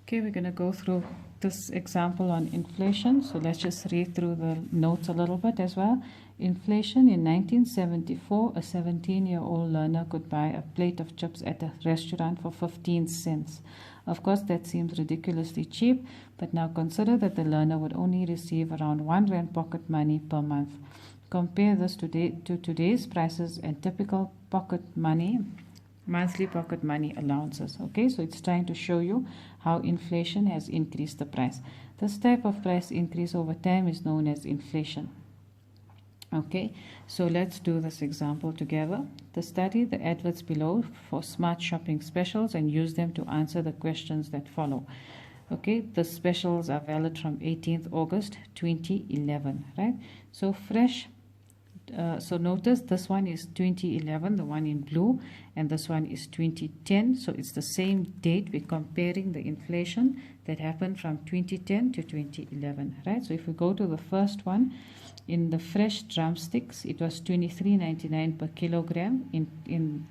Okay, we're going to go through this example on inflation. So let's just read through the notes a little bit as well. Inflation in 1974, a 17-year-old learner could buy a plate of chips at a restaurant for 15 cents. Of course, that seems ridiculously cheap, but now consider that the learner would only receive around R1 pocket money per month. Compare this to today's prices and typical monthly pocket money allowances. Okay, so it's trying to show you how inflation has increased the price. This type of price increase over time is known as inflation. Okay, so let's do this example together. Study the adverts below for smart shopping specials and use them to answer the questions that follow. Okay, the specials are valid from 18th August 2011, right? So fresh. So notice this one is 2011, the one in blue, and this one is 2010. So it's the same date. We're comparing the inflation that happened from 2010 to 2011, right? So if we go to the first one, in the fresh drumsticks, it was $23.99 per kilogram in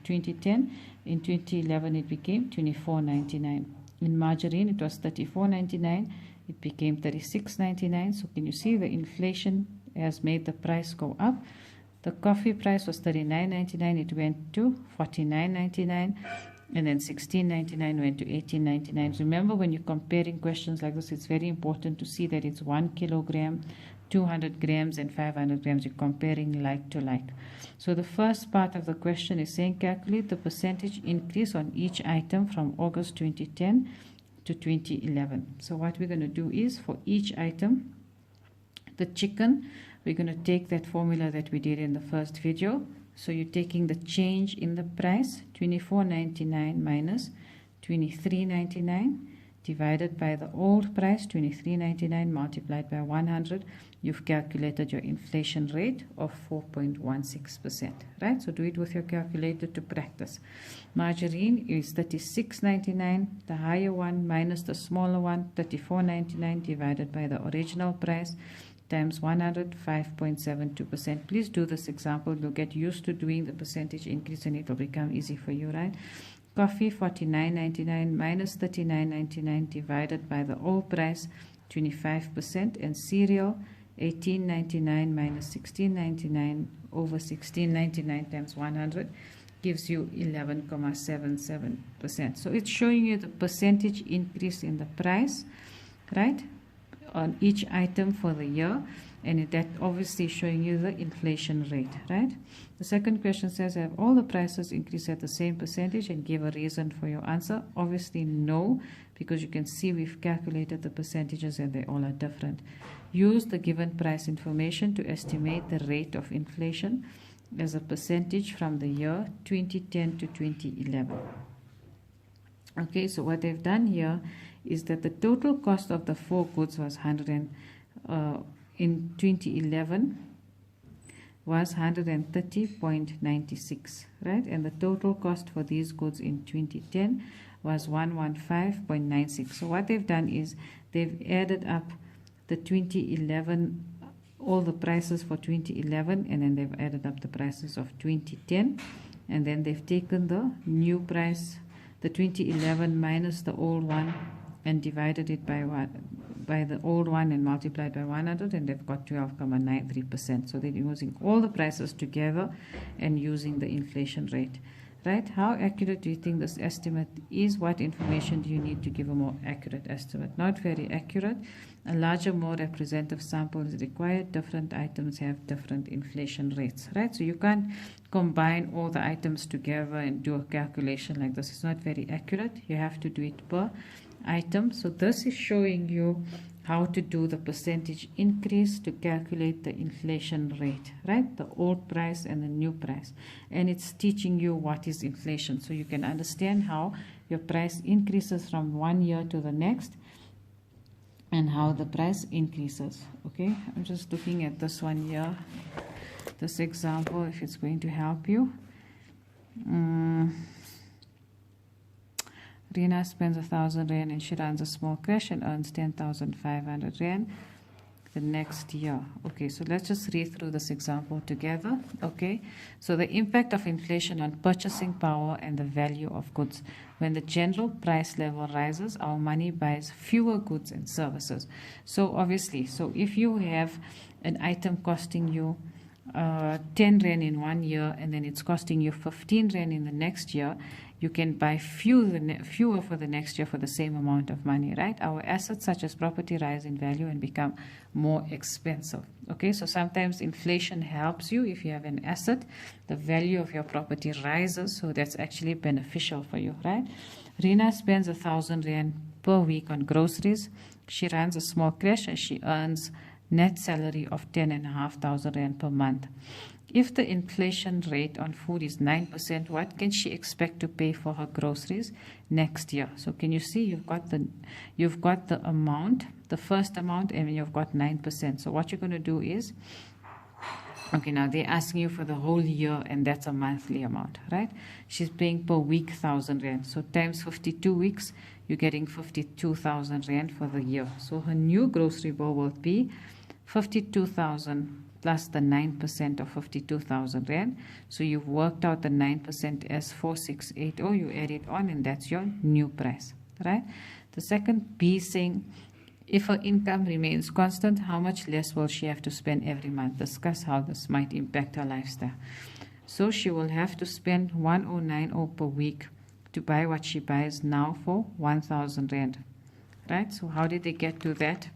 2010. In 2011, it became $24.99. In margarine, it was $34.99. It became $36.99. So can you see the inflation has made the price go up? The coffee price was $39.99. It went to $49.99. And then $16.99 went to $18.99. Remember, when you're comparing questions like this, it's very important to see that it's 1 kilogram, 200 grams, and 500 grams. You're comparing like to like. So the first part of the question is saying calculate the percentage increase on each item from August 2010 to 2011. So what we're going to do is, for each item, the chicken, we're going to take that formula that we did in the first video. So you're taking the change in the price, $24.99 minus $23.99, divided by the old price, $23.99, multiplied by 100. You've calculated your inflation rate of 4.16%, right? So do it with your calculator to practice. Margarine is $36.99, the higher one minus the smaller one, $34.99, divided by the original price, times 100, 5.72%. Please do this example. You'll get used to doing the percentage increase and it will become easy for you, right? Coffee, $49.99 minus $39.99, divided by the old price, 25%. And cereal, $18.99 minus $16.99 over $16.99 times 100 gives you 11.77%. So it's showing you the percentage increase in the price, right, on each item for the year, and that obviously showing you the inflation rate, right? The second question says, have all the prices increased at the same percentage, and give a reason for your answer. Obviously no, because you can see we've calculated the percentages and they all are different. Use the given price information to estimate the rate of inflation as a percentage from the year 2010 to 2011. Okay, so what they've done here is that the total cost of the four goods was in 2011 was 130.96, right? And the total cost for these goods in 2010 was 115.96. So what they've done is they've added up the 2011, all the prices for 2011, and then they've added up the prices of 2010, and then they've taken the new price, the 2011 minus the old one, and divided it by the old one and multiplied by 100, and they've got 12.93%. So they're using all the prices together and using the inflation rate, right? How accurate do you think this estimate is? What information do you need to give a more accurate estimate? Not very accurate. A larger, more representative sample is required. Different items have different inflation rates, right? So you can't combine all the items together and do a calculation like this. It's not very accurate. You have to do it per item. So this is showing you how to do the percentage increase to calculate the inflation rate, right? The old price and the new price. And it's teaching you what is inflation, so you can understand how your price increases from one year to the next and how the price increases. Okay, I'm just looking at this one here, this example, if it's going to help you. Rina spends 1,000 Rand and she runs a small crash and earns 10,500 Rand. the next year. Okay, so let's just read through this example together. Okay, so the impact of inflation on purchasing power and the value of goods. When the general price level rises, our money buys fewer goods and services. So obviously, so if you have an item costing you 10 rand in 1 year and then it's costing you 15 rand in the next year, you can buy fewer for the next year for the same amount of money, right? Our assets such as property rise in value and become more expensive. Okay, so sometimes inflation helps you. If you have an asset, the value of your property rises, so that's actually beneficial for you, right? Rina spends 1,000 rand per week on groceries. She runs a small creche and she earns net salary of 10,500 rand per month. If the inflation rate on food is 9%, what can she expect to pay for her groceries next year? So can you see you've got the amount, the first amount, and you've got 9%. So what you're going to do is, okay, now they're asking you for the whole year, and that's a monthly amount, right? She's paying per week 1,000 rand. So times 52 weeks, you're getting 52,000 rand for the year. So her new grocery bill will be 52,000 plus the 9% of 52,000 rand. So you've worked out the 9% as 4,680. You add it on, and that's your new price, right? The second B is saying, if her income remains constant, how much less will she have to spend every month? Discuss how this might impact her lifestyle. So she will have to spend 1,090 per week to buy what she buys now for 1,000 rand, right? So how did they get to that?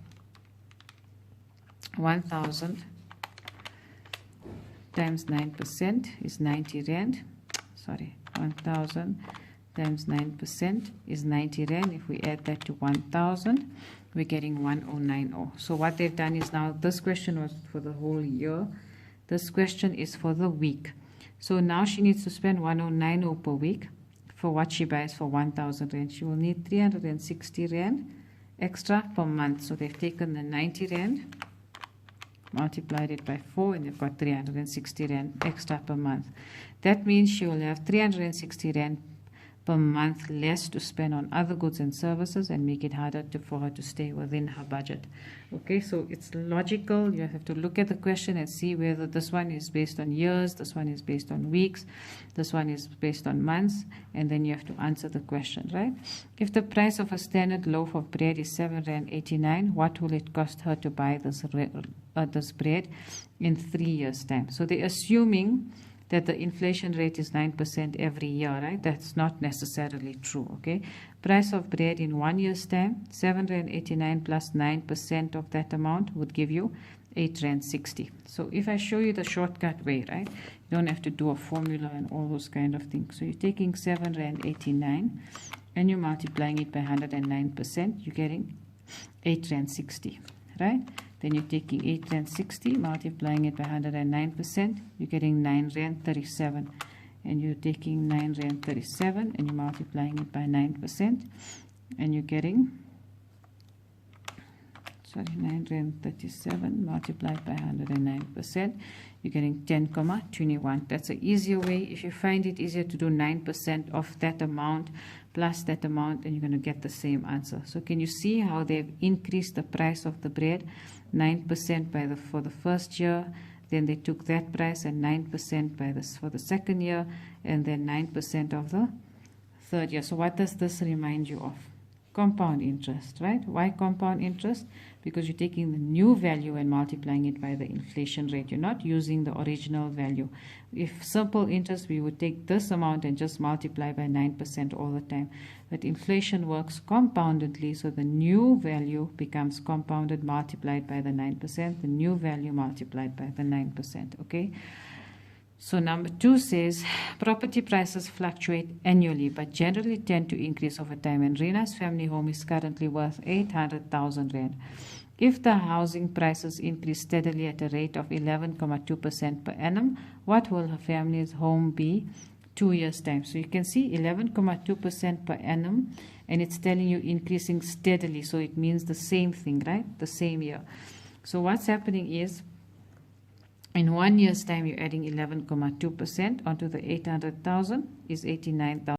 1,000 times 9% is 90 rand. Sorry, 1,000 times 9% is 90 rand. If we add that to 1,000, we're getting 1,090. So what they've done is, now this question was for the whole year. This question is for the week. So now she needs to spend 1,090 per week for what she buys for 1,000 rand. She will need 360 rand extra per month. So they've taken the 90 rand, multiplied it by 4, and you've got 360 rand extra per month. That means she will have 360 rand per month less to spend on other goods and services and make it harder for her to stay within her budget. Okay, so it's logical. You have to look at the question and see whether this one is based on years, this one is based on weeks, this one is based on months, and then you have to answer the question, right? If the price of a standard loaf of bread is 7.89 rand, what will it cost her to buy this bread in 3 years' time? So they're assuming that the inflation rate is 9% every year, right? That's not necessarily true, okay? Price of bread in 1 year's time, 7.89 rand plus 9% of that amount would give you 8.60 rand. So if I show you the shortcut way, right? You don't have to do a formula and all those kind of things. So you're taking 7.89 rand and you're multiplying it by 109%, you're getting 8.60 rand, right? Then you're taking 8.60 rand, multiplying it by 109%, you're getting 9.37 rand. And you're taking 9.37 rand and you're multiplying it by 9%, and you're getting, 9.37 rand multiplied by 109%, you're getting 10.21. That's an easier way. If you find it easier to do 9% of that amount plus that amount, then you're going to get the same answer. So can you see how they've increased the price of the bread? 9% for the first year, then they took that price, and 9% for the second year, and then 9% of the third year. So what does this remind you of? Compound interest, right? Why compound interest? Because you're taking the new value and multiplying it by the inflation rate. You're not using the original value. If simple interest, we would take this amount and just multiply by 9% all the time. But inflation works compoundedly, so the new value becomes compounded multiplied by the 9%, the new value multiplied by the 9%, okay? So number 2 says, property prices fluctuate annually but generally tend to increase over time, and Rena's family home is currently worth 800,000 rand. If the housing prices increase steadily at a rate of 11.2% per annum, what will her family's home be 2 years' time? So you can see 11.2% per annum, and it's telling you increasing steadily, so it means the same thing, right? The same year. So what's happening is, in 1 year's time, you're adding 11.2% onto the 800,000 is 89,000.